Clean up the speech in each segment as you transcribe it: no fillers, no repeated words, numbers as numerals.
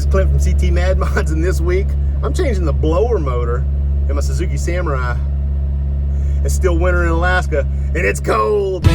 this is Clint from CT Mad Mods, and this week I'm changing the blower motor in my Suzuki Samurai. It's still winter in Alaska and it's cold.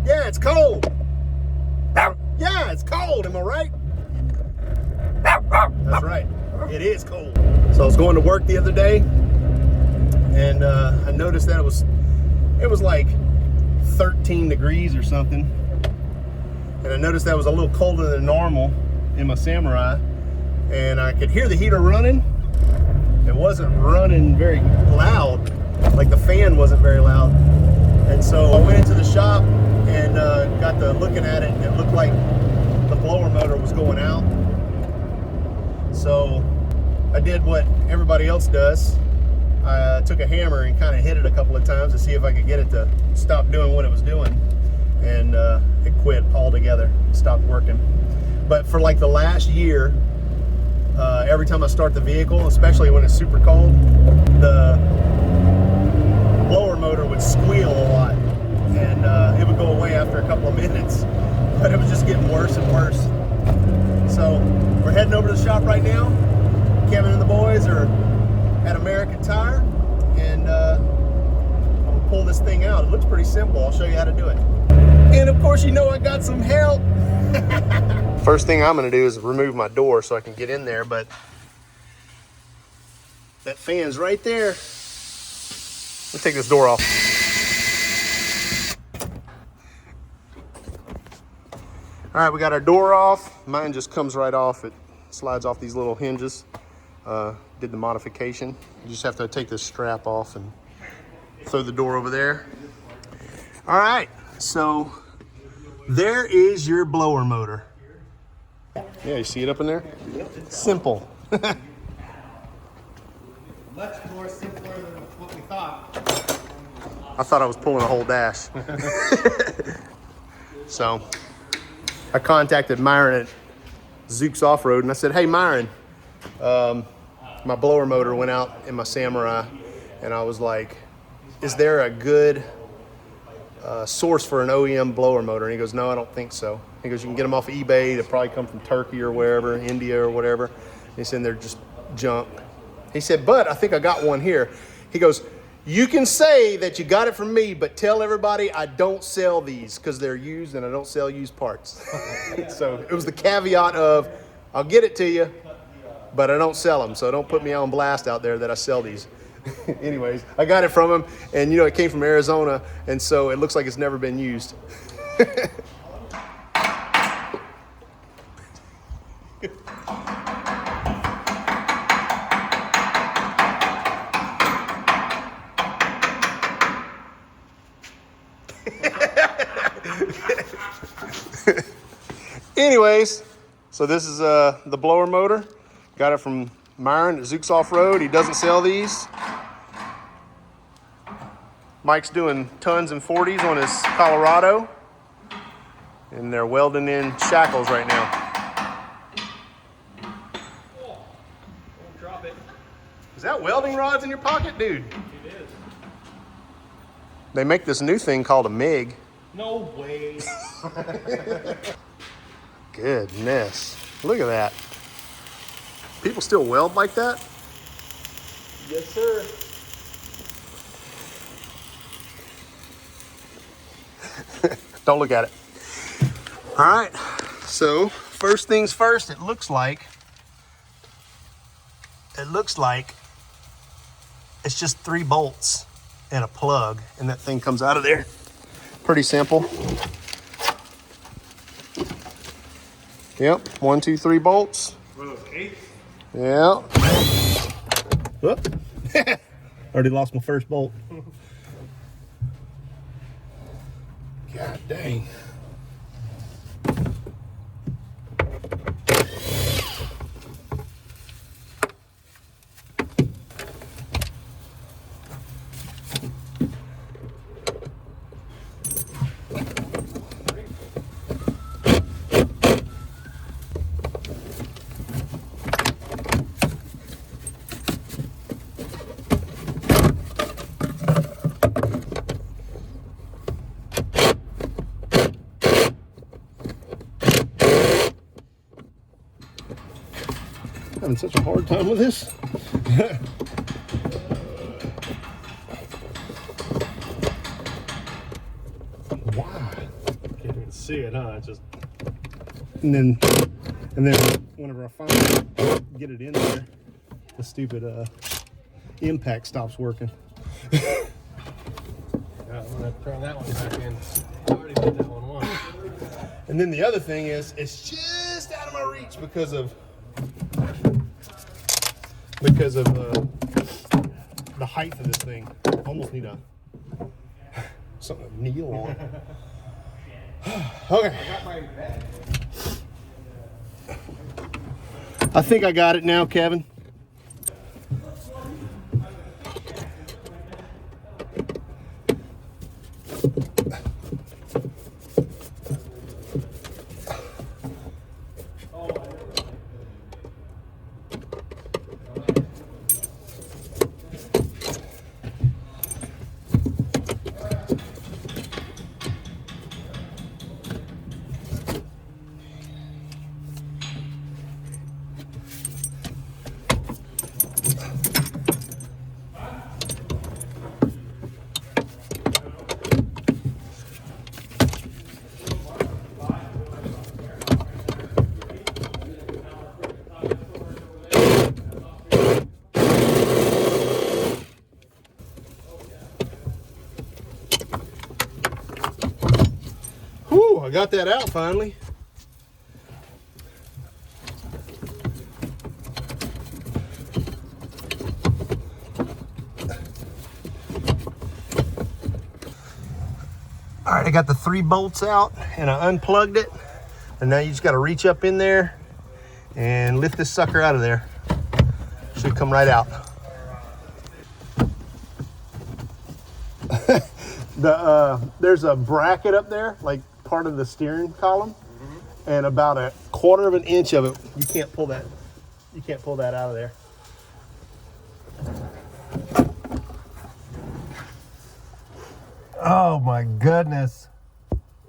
Yeah, it's cold. Yeah, it's cold, am I right? That's right, it is cold. So I was going to work the other day, and I noticed that it was like 13 degrees or something. And I noticed that was a little colder than normal in my Samurai, and I could hear the heater running. It wasn't running very loud, like the fan wasn't very loud. And so I went into the shop and got to looking at it, and it looked like the blower motor was going out. So I did what everybody else does. I took a hammer and kind of hit it a couple of times to see if I could get it to stop doing what it was doing. And it quit altogether, stopped working. But for like the last year, every time I start the vehicle, especially when it's super cold, the blower motor would squeal a lot, and it would go away after a couple of minutes, but it was just getting worse and worse. So we're heading over to the shop right now. Kevin and the boys are at American Tire, and I'm gonna pull this thing out. It looks pretty simple. I'll show you how to do it. And of course, you know I got some help. First thing I'm gonna do is remove my door so I can get in there, but that fan's right there. Let me take this door off. All right, we got our door off. Mine just comes right off. It slides off these little hinges. Did the modification. You just have to take this strap off and throw the door over there. All right, so there is your blower motor. Yeah, you see it up in there? Simple. Much more simpler than what we thought. I thought I was pulling a whole dash. So I contacted Myron at Zook's Off-Road, and I said, hey Myron, my blower motor went out in my Samurai, and I was like, is there a good source for an OEM blower motor? And he goes, no, I don't think so. He goes, you can get them off of eBay. They probably come from Turkey or wherever, India or whatever. He said they're just junk. He said, but I think I got one here. He goes, you can say that you got it from me, but tell everybody I don't sell these because they're used and I don't sell used parts. So it was the caveat of, I'll get it to you, but I don't sell them. So don't put me on blast out there that I sell these. Anyways, I got it from him, and you know, it came from Arizona, and so it looks like it's never been used. Anyways, so this is the blower motor. Got it from Myron at Zook's Off-Road. He doesn't sell these. Mike's doing tons and 40s on his Colorado, and they're welding in shackles right now. Oh, don't drop it. Is that welding rods in your pocket, dude? It is. They make this new thing called a MIG. No way. Goodness, look at that. People still weld like that? Yes, sir. Don't look at it. All right, so first things first, it looks like it's just 3 bolts and a plug, and that thing comes out of there. Pretty simple. Yep, 1, 2, 3 bolts. Okay. Yeah. Whoop. Already lost my first bolt. God dang. Having such a hard time with this. Wow. Can't even see it, huh? It's just. And then whenever I finally get it in there, the stupid impact stops working. Yeah, I'm gonna turn that one back in. I already did that one once. And then the other thing is, it's just out of my reach because of the height of this thing. I almost need something to kneel on. Okay. I think I got it now, Kevin. Whew, I got that out finally. All right, I got the 3 bolts out and I unplugged it. And now you just got to reach up in there and lift this sucker out of there. Should come right out. There's a bracket up there, like part of the steering column, and about 1/4 of an inch of it, you can't pull that. You can't pull that out of there. Oh my goodness.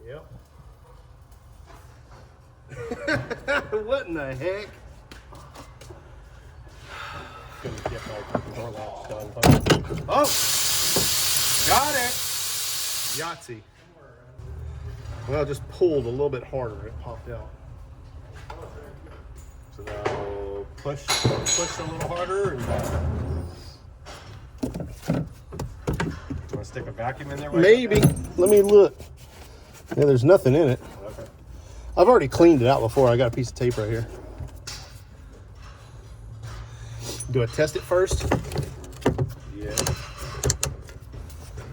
Yep. What in the heck? Gonna get my door latch done. Oh, got it. Yahtzee. Well, I just pulled a little bit harder. It popped out. So now push a little harder. And you want to stick a vacuum in there? Maybe. Let me look. Yeah, there's nothing in it. Okay. I've already cleaned it out before. I got a piece of tape right here. Do I test it first? Yeah.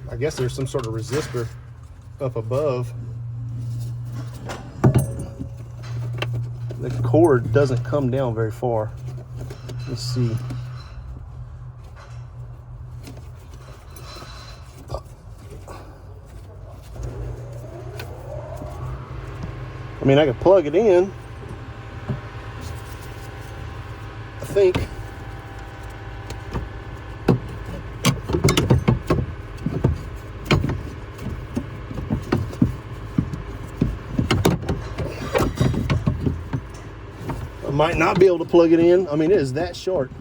I guess there's some sort of resistor up above. The cord doesn't come down very far. Let's see. I mean, I could plug it in, I think. I might not be able to plug it in. I mean, it is that short.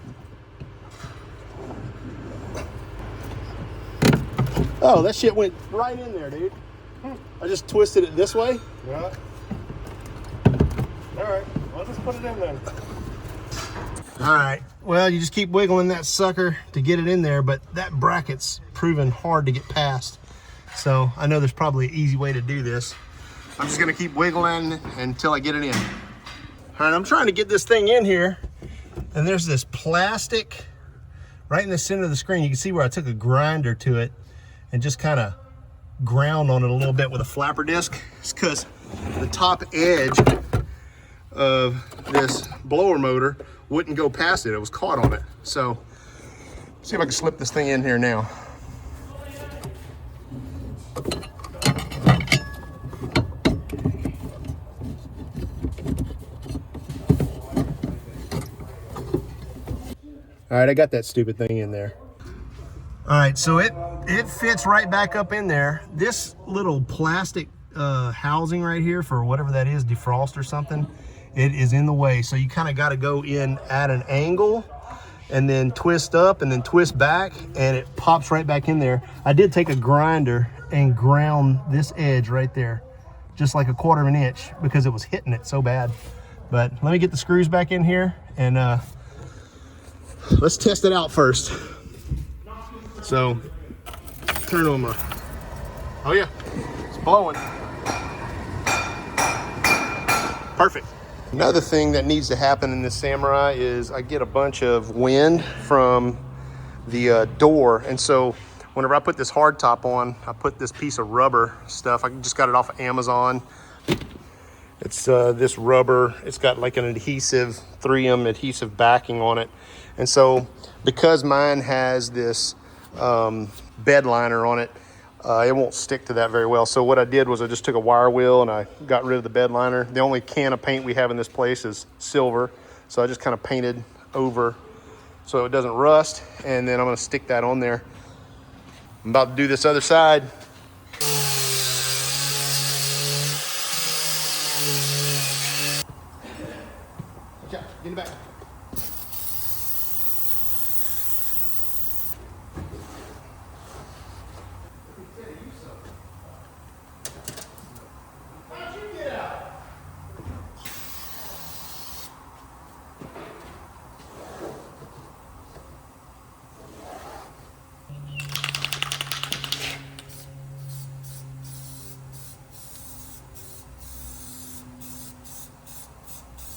Oh, that shit went right in there, dude. I just twisted it this way. Yeah. All right. Well, just put it in then. All right. Well, you just keep wiggling that sucker to get it in there, but that bracket's proven hard to get past. So I know there's probably an easy way to do this. I'm just gonna keep wiggling until I get it in. All right, I'm trying to get this thing in here, and there's this plastic right in the center of the screen. You can see where I took a grinder to it and just kind of ground on it a little bit with a flapper disc. It's because the top edge of this blower motor wouldn't go past it. It was caught on it. So, see if I can slip this thing in here now. All right, I got that stupid thing in there. All right, so it fits right back up in there. This little plastic housing right here for whatever that is, defrost or something, It is in the way. So you kind of got to go in at an angle and then twist up and then twist back, and it pops right back in there. I did take a grinder and ground this edge right there, just like 1/4 of an inch, because it was hitting it so bad. But let me get the screws back in here and let's test it out first. So turn on my, oh yeah, it's blowing. Perfect. Another thing that needs to happen in this Samurai is I get a bunch of wind from the door. And so whenever I put this hard top on, I put this piece of rubber stuff. I just got it off of Amazon. It's this rubber. It's got like an adhesive, 3M adhesive backing on it. And so because mine has this bed liner on it, it won't stick to that very well. So what I did was I just took a wire wheel and I got rid of the bed liner. The only can of paint we have in this place is silver. So I just kind of painted over so it doesn't rust. And then I'm gonna stick that on there. I'm about to do this other side. Watch out, get in the back.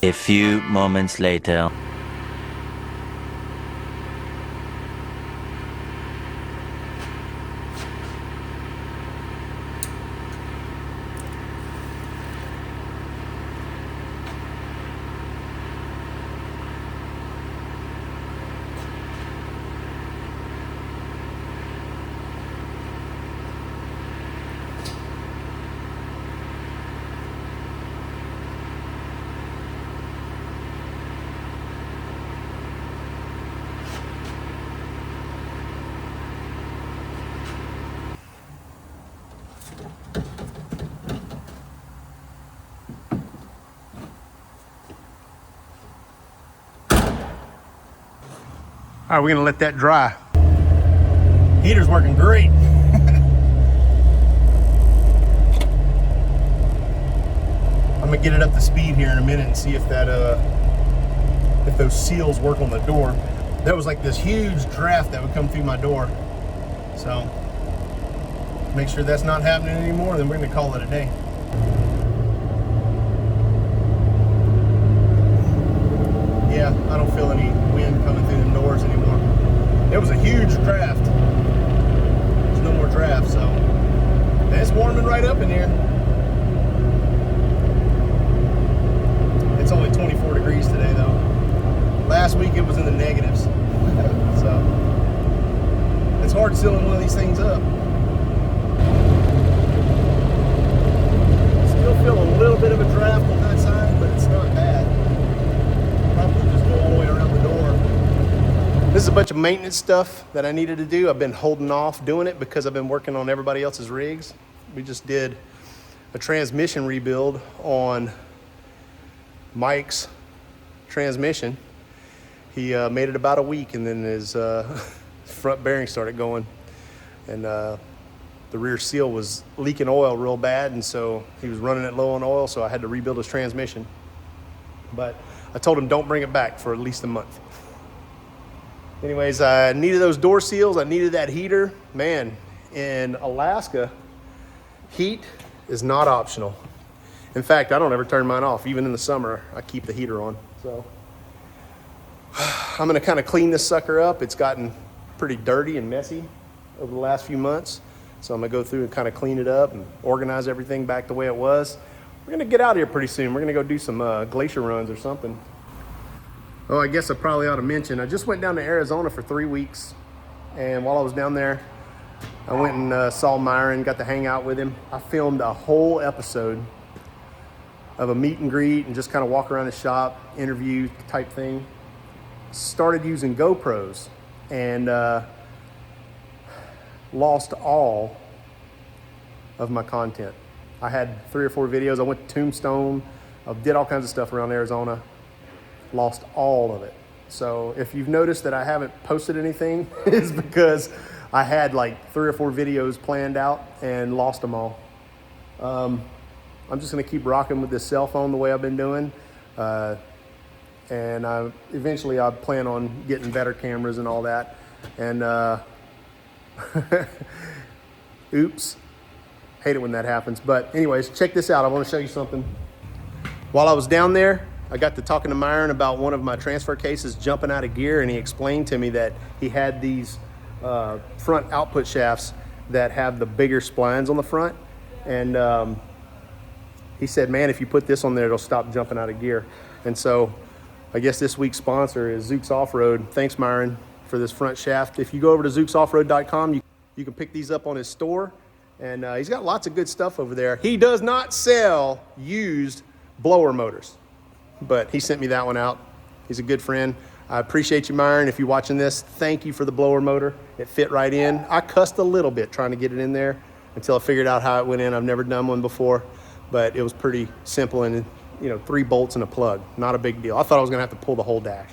A few moments later. All right, we're gonna let that dry. Heater's working great. I'm gonna get it up to speed here in a minute and see if that if those seals work on the door. That was like this huge draft that would come through my door. So make sure that's not happening anymore, then we're gonna call it a day. Yeah, I don't feel any wind coming through the doors anymore. It was a huge draft. There's no more draft, so it's warming right up in here. It's only 24 degrees today though. Last week it was in the negatives. So it's hard sealing one of these things up. Still feel a little bit of a draft on that side, but it's not bad. Probably just go all the way around the door. This is a bunch of maintenance stuff that I needed to do. I've been holding off doing it because I've been working on everybody else's rigs. We just did a transmission rebuild on Mike's transmission. He made it about a week and then his front bearing started going. And the rear seal was leaking oil real bad, and so he was running it low on oil, so I had to rebuild his transmission. But I told him don't bring it back for at least a month. Anyways, I needed those door seals. I needed that heater. Man, in Alaska, heat is not optional. In fact, I don't ever turn mine off. Even in the summer, I keep the heater on. So I'm gonna kind of clean this sucker up. It's gotten pretty dirty and messy over the last few months. So I'm gonna go through and kind of clean it up and organize everything back the way it was. We're gonna get out of here pretty soon. We're gonna go do some glacier runs or something. Oh, I guess I probably ought to mention, I just went down to Arizona for 3 weeks. And while I was down there, I went and saw Myron, got to hang out with him. I filmed a whole episode of a meet and greet and just kind of walk around the shop, interview type thing. Started using GoPros and lost all of my content. I had 3 or 4 videos. I went to Tombstone, I did all kinds of stuff around Arizona, lost all of it. So if you've noticed that I haven't posted anything, it's because I had like 3 or 4 videos planned out and lost them all. I'm just gonna keep rocking with this cell phone the way I've been doing. And eventually I plan on getting better cameras and all that. And oops, hate it when that happens. But anyways, check this out. I want to show you something. While I was down there, I got to talking to Myron about one of my transfer cases jumping out of gear, and he explained to me that he had these front output shafts that have the bigger splines on the front. And he said, man, if you put this on there, it'll stop jumping out of gear. And so I guess this week's sponsor is Zook's Off-Road. Thanks, Myron, for this front shaft. If you go over to zooksoffroad.com, you can pick these up on his store. And he's got lots of good stuff over there. He does not sell used blower motors, but he sent me that one out. He's a good friend. I appreciate you, Myron. If you're watching this, thank you for the blower motor. It fit right in. I cussed a little bit trying to get it in there until I figured out how it went in. I've never done one before, but it was pretty simple, and 3 bolts and a plug. Not a big deal. I thought I was gonna have to pull the whole dash.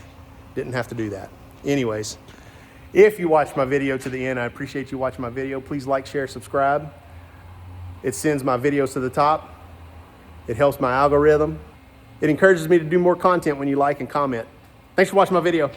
Didn't have to do that. Anyways, if you watched my video to the end, I appreciate you watching my video. Please like, share, subscribe. It sends my videos to the top. It helps my algorithm. It encourages me to do more content when you like and comment. Thanks for watching my video.